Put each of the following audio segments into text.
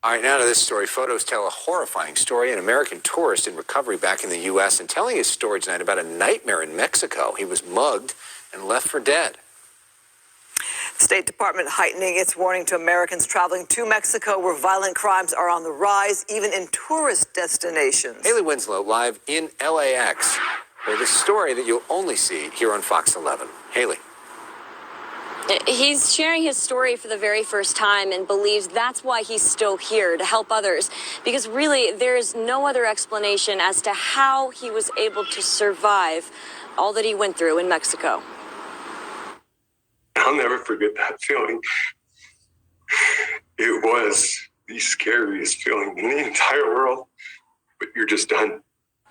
All right, now to this story. Photos tell a horrifying story. An American tourist in recovery back in the U.S. and telling his story tonight about a nightmare in Mexico. He was mugged and left for dead. State Department heightening its warning to Americans traveling to Mexico, where violent crimes are on the rise, even in tourist destinations. Haley Winslow live in LAX for this story that you'll only see here on Fox 11. Haley. He's sharing his story for the very first time and believes that's why he's still here, to help others. Because really, there's no other explanation as to how he was able to survive all that he went through in Mexico. I'll never forget that feeling. It was the scariest feeling in the entire world, but you're just done.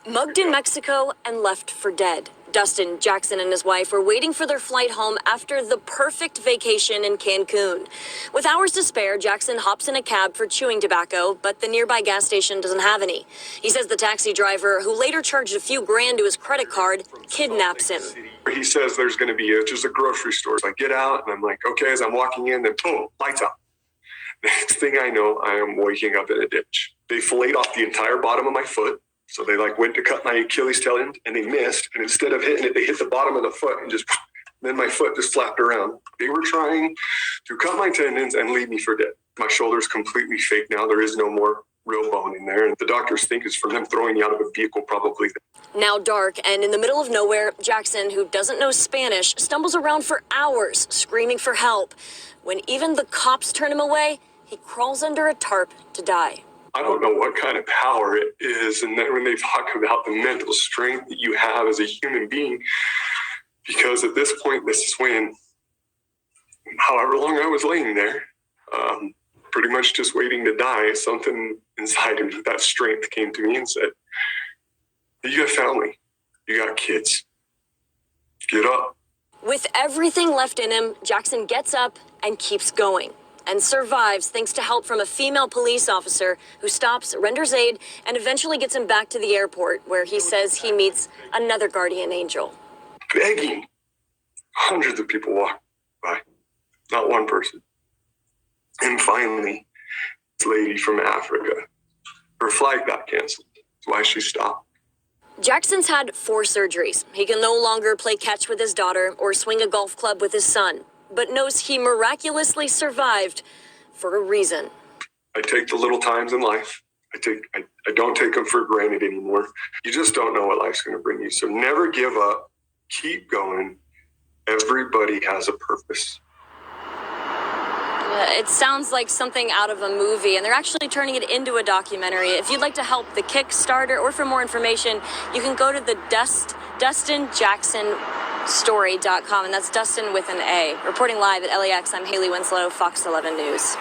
Mugged in Mexico and left for dead. Dustin, Jackson, and his wife were waiting for their flight home after the perfect vacation in Cancun. With hours to spare, Jackson hops in a cab for chewing tobacco, but the nearby gas station doesn't have any. He says the taxi driver, who later charged a few grand to his credit card, kidnaps him. He says there's going to be just a grocery store. So I get out, and I'm like, okay, as I'm walking in, then boom, lights out. Next thing I know, I am waking up in a ditch. They filleted off the entire bottom of my foot. So they went to cut my Achilles tendon and they missed. And instead of hitting it, they hit the bottom of the foot and then my foot just flapped around. They were trying to cut my tendons and leave me for dead. My shoulder's completely fake now. There is no more real bone in there. And the doctors think it's from them throwing me out of a vehicle probably. Now dark and in the middle of nowhere, Jackson, who doesn't know Spanish, stumbles around for hours screaming for help. When even the cops turn him away, he crawls under a tarp to die. I don't know what kind of power it is. And then when they talk about the mental strength that you have as a human being, because at this point, this is when, however long I was laying there, pretty much just waiting to die, something inside of me, that strength came to me and said, you got family, you got kids, get up. With everything left in him, Jackson gets up and keeps going. And survives thanks to help from a female police officer who stops, renders aid, and eventually gets him back to the airport, where he says he meets another guardian angel. Begging. Hundreds of people walk by. Not one person. And finally, this lady from Africa, her flight got canceled. That's why she stopped. Jackson's had 4 surgeries. He can no longer play catch with his daughter or swing a golf club with his son, but knows he miraculously survived for a reason. I take the little times in life. I don't take them for granted anymore. You just don't know what life's going to bring you. So never give up. Keep going. Everybody has a purpose. It sounds like something out of a movie, and they're actually turning it into a documentary. If you'd like to help the Kickstarter or for more information, you can go to the DustinJacksonStory.com, and that's Dustin with an A. Reporting live at LAX, I'm Haley Winslow, Fox 11 News.